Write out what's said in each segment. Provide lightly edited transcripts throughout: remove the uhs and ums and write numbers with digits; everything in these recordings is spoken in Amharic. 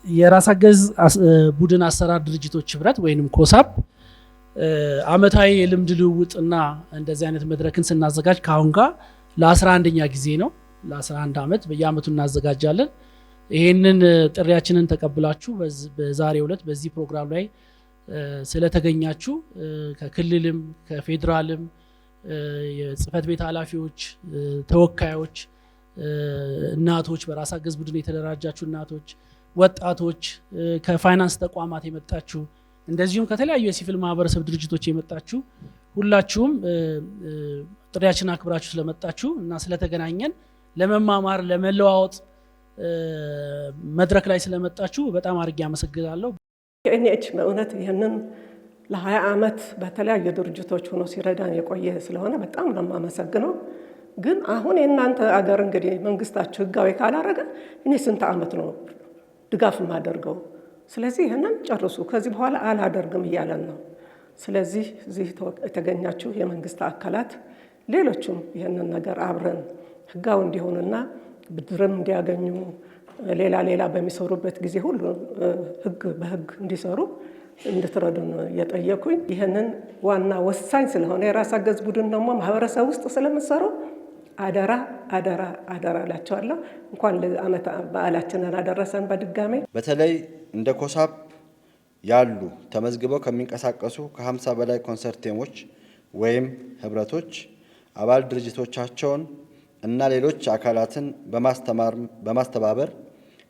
የራስ አገዝ ቡድን አሰራር ድርጅቶች ህብረት ወይንም ኮሳብ አመታዊ የልምድ ልውውጥና እንደዚህ አይነት መድረክን ስናዘጋጅ ካሁን ጋር ለ11ኛ ጊዜ ነው። ለ11 አመት በየአመቱ እናዘጋጃለን። ይሄንን ጥሪያችንን ተቀብላችሁ በዛሬው ዕለት በዚህ ፕሮግራም ላይ ስለተገኛችሁ ከክልልም ከፌደራልም የጽህፈት ቤት ኃላፊዎች፣ ተወካዮች፣ እናቶች፣ በራስ አገዝ ቡድን የተደራጃችሁ እናቶች፣ ወጣቶች፣ ከፋይናንስ ተቋማት የመጣችሁ እንደዚሁም ከተለያዩ የሲቪል ማህበረሰብ ድርጅቶች የመጣችሁ ሁላችሁም ጥሪያችንን አክብራችሁ ስለመጣችሁ እና ስለተገናኘን ለመማማር ለመለዋወጥ መድረክ ላይ ስለመጣችሁ በጣም አድርጌ አመሰግናለሁ። ከእኔች በእውነት ይህንን ለ20 አመት በተለያዩ ድርጅቶች ሆኖ ሲረዳን የቆየ ስለሆነ በጣም ነው የማመሰግነው። ግን አሁን የእናንተ አገር እንግዲህ መንግስታችሁ ህጋዊ ካላረገ እኔ ስንት አመት ነው ድጋፍ የማደርገው? ስለዚህ ይህንን ጨርሱ፣ ከዚህ በኋላ አላደርግም እያለን ነው። ስለዚህ እዚህ የተገኛችሁ የመንግስት አካላት ሌሎችም ይህንን ነገር አብረን ህጋዊ እንዲሆንና ብድርም እንዲያገኙ ሌላ በሚሰሩበት ጊዜ ሁሉ ህግ በህግ እንዲሰሩ እንድትረዱን እየጠየኩኝ ይህንን ዋና ወሳኝ ስለሆነ የራስ አገዝ ቡድን ደግሞ ማህበረሰብ ውስጥ ስለምሰሩ አደራ አደራ አደራ እላቸዋለሁ። እንኳን ለዓመት በዓላችንን አደረሰን። በድጋሜ በተለይ እንደ ኮሳብ ያሉ ተመዝግበው ከሚንቀሳቀሱ ከ50 በላይ ኮንሰርቲየሞች ወይም ህብረቶች አባል ድርጅቶቻቸውን እና ሌሎች አካላትን በማስተባበር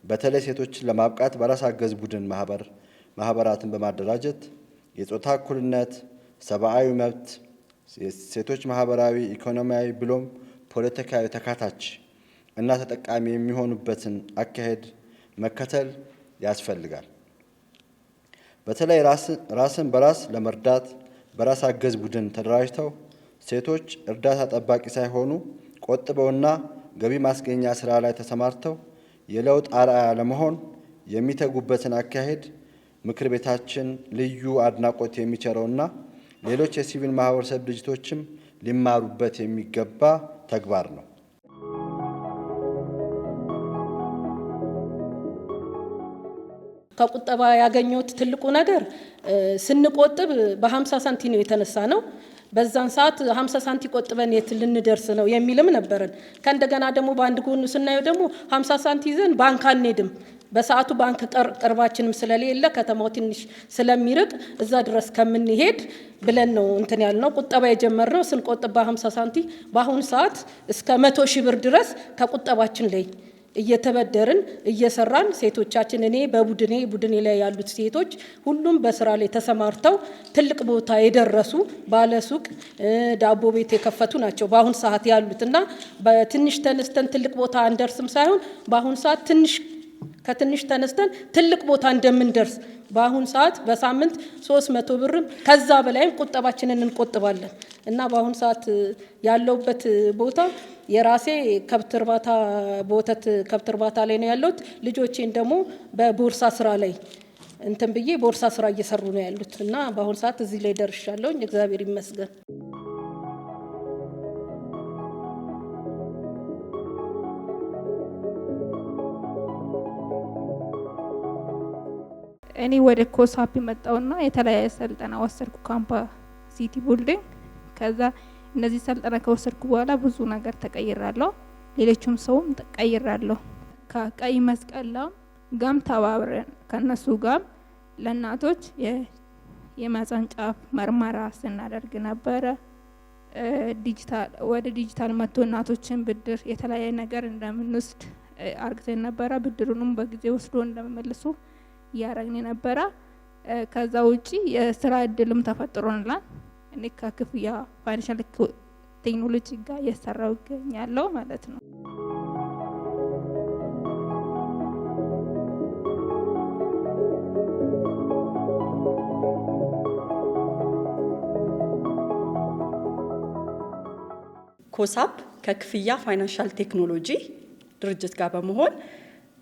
በተለይ ሴቶችን ለማብቃት በራስ አገዝ ቡድን ማህበራትን በማደራጀት የጾታ እኩልነት፣ ሰብአዊ መብት፣ ሴቶች ማህበራዊ፣ ኢኮኖሚያዊ ብሎም ፖለቲካዊ ተካታች እና ተጠቃሚ የሚሆኑበትን አካሄድ መከተል ያስፈልጋል። በተለይ ራስን በራስ ለመርዳት በራስ አገዝ ቡድን ተደራጅተው ሴቶች እርዳታ ጠባቂ ሳይሆኑ ቆጥበውና ገቢ ማስገኛ ስራ ላይ ተሰማርተው የለውጥ አርአያ ለመሆን የሚተጉበትን አካሄድ ምክር ቤታችን ልዩ አድናቆት የሚቸረውና ሌሎች የሲቪል ማህበረሰብ ድርጅቶችም ሊማሩበት የሚገባ ተግባር ነው። ከቁጠባ ያገኘሁት ትልቁ ነገር ስንቆጥብ በ50 ሳንቲም ነው የተነሳ ነው። በዛን ሰዓት 50 ሳንቲም ቆጥበን የት ልንደርስ ነው የሚልም ነበርን። ከእንደገና ደግሞ በአንድ ጎን ስናየው ደግሞ 50 ሳንቲም ይዘን ባንክ አንሄድም። በሰዓቱ ባንክ ቅርባችንም ስለሌለ ከተማው ትንሽ ስለሚርቅ እዛ ድረስ ከምንሄድ ብለን ነው እንትን ያልነው ቁጠባ የጀመርነው። ስንቆጥብ በ50 ሳንቲም በአሁኑ ሰዓት እስከ 100 ሺህ ብር ድረስ ከቁጠባችን ላይ እየተበደርን እየሰራን ሴቶቻችን እኔ ቡድኔ ላይ ያሉት ሴቶች ሁሉም በስራ ላይ ተሰማርተው ትልቅ ቦታ የደረሱ ባለሱቅ ዳቦ ቤት የከፈቱ ናቸው በአሁን ሰዓት ያሉትና በትንሽ ተነስተን ትልቅ ቦታ አንደርስም ሳይሆን በአሁን ሰዓት ከትንሽ ተነስተን ትልቅ ቦታ እንደምንደርስ በአሁን ሰዓት በሳምንት 300 ብርም ከዛ በላይም ቁጠባችንን እንቆጥባለን እና በአሁን ሰዓት ያለውበት ቦታ የራሴ ከብት እርባታ ላይ ነው ያለሁት። ልጆቼን ደግሞ በቦርሳ ስራ ላይ እንትን ብዬ ቦርሳ ስራ እየሰሩ ነው ያሉት እና በአሁን ሰዓት እዚህ ላይ ደርሻለሁ። እግዚአብሔር ይመስገን። እኔ ወደ ኮሳፕ መጣውና የተለያየ ስልጠና ወሰድኩ ካምፓሲቲ ቢልዲንግ። ከዛ እነዚህ ስልጠና ከወሰድኩ በኋላ ብዙ ነገር ተቀይራለሁ። ሌሎችም ሰውም ተቀይራለሁ። ከቀይ መስቀል ጋም ተባብረን ከነሱ ጋር ለእናቶች የማህፀን ጫፍ ምርመራ ስናደርግ ነበረ። ዲጂታል መጥቶ እናቶችን ብድር የተለያየ ነገር እንደምንወስድ አርግተን ነበረ። ብድሩንም በጊዜ ወስዶ እንደመመልሱ ያረግኝ ነበረ። ከዛ ውጪ የስራ እድልም ተፈጥሮናል። እኔ ከክፍያ ፋይናንሻል ቴክኖሎጂ ጋር እየሰራሁ እገኛለሁ ማለት ነው። ኮሳፕ ከክፍያ ፋይናንሻል ቴክኖሎጂ ድርጅት ጋር በመሆን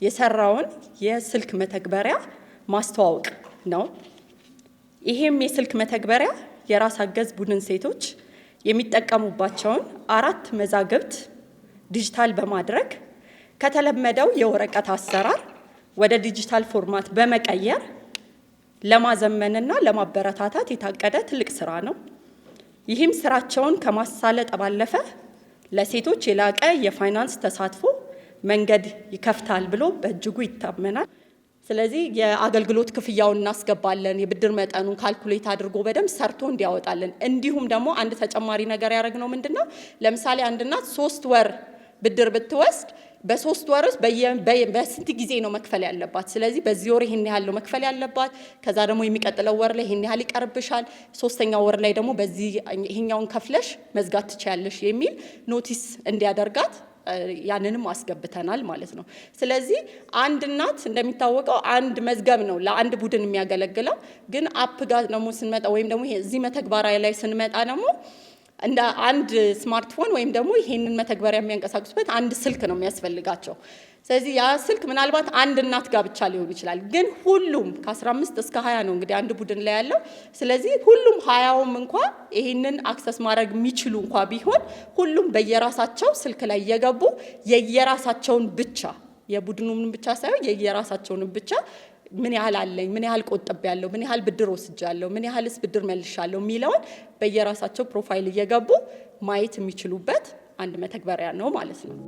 የሰራውን የስልክ መተግበሪያ ማስተዋወቅ ነው። ይሄም የስልክ መተግበሪያ የራስ አገዝ ቡድን ሴቶች የሚጠቀሙባቸውን 4 መዛግብት ዲጂታል በማድረግ ከተለመደው የወረቀት አሰራር ወደ ዲጂታል ፎርማት በመቀየር ለማዘመንና ለማበረታታት የታቀደ ትልቅ ስራ ነው። ይህም ስራቸውን ከማሳለጥ ባለፈ ለሴቶች የላቀ የፋይናንስ ተሳትፎ መንገድ ይከፍታል ብሎ በእጅጉ ይታመናል። ስለዚህ የአገልግሎት ክፍያውን እናስገባለን፣ የብድር መጠኑን ካልኩሌት አድርጎ በደንብ ሰርቶ እንዲያወጣለን። እንዲሁም ደግሞ አንድ ተጨማሪ ነገር ያደረግነው ምንድነው? ለምሳሌ አንድ እናት 3 ወር ብድር ብትወስድ በ3 ወር ውስጥ በስንት ጊዜ ነው መክፈል ያለባት? ስለዚህ በዚህ ወር ይሄን ያህል ነው መክፈል ያለባት። ከዛ ደግሞ የሚቀጥለው ወር ላይ ይሄን ያህል ይቀርብሻል፣ 3ኛው ወር ላይ ደግሞ በዚህ ይሄኛውን ከፍለሽ መዝጋት ትችያለሽ የሚል ኖቲስ እንዲያደርጋት ያንንም አስገብተናል ማለት ነው። ስለዚህ አንድ እናት እንደሚታወቀው አንድ መዝገብ ነው ለአንድ ቡድን የሚያገለግለው። ግን አፕ ጋር ደግሞ ስንመጣ ወይም ደግሞ እዚህ መተግበሪያ ላይ ስንመጣ ደግሞ እንደ አንድ ስማርትፎን ወይም ደግሞ ይሄንን መተግበሪያ የሚያንቀሳቅሱበት አንድ ስልክ ነው የሚያስፈልጋቸው። ስለዚህ ያ ስልክ ምናልባት አንድ እናት ጋር ብቻ ሊሆን ይችላል። ግን ሁሉም ከ15 እስከ 20 ነው እንግዲህ አንድ ቡድን ላይ ያለው። ስለዚህ ሁሉም 20ውም እንኳን ይሄንን አክሰስ ማድረግ የሚችሉ እንኳን ቢሆን ሁሉም በየራሳቸው ስልክ ላይ እየገቡ የየራሳቸውን ብቻ የቡድኑን ብቻ ሳይሆን የየራሳቸውን ብቻ ምን ያህል አለኝ፣ ምን ያህል ቆጥቤያለሁ፣ ምን ያህል ብድር ወስጃለሁ፣ ምን ያህልስ ብድር መልሻለሁ የሚለውን በየራሳቸው ፕሮፋይል እየገቡ ማየት የሚችሉበት አንድ መተግበሪያ ነው ማለት ነው።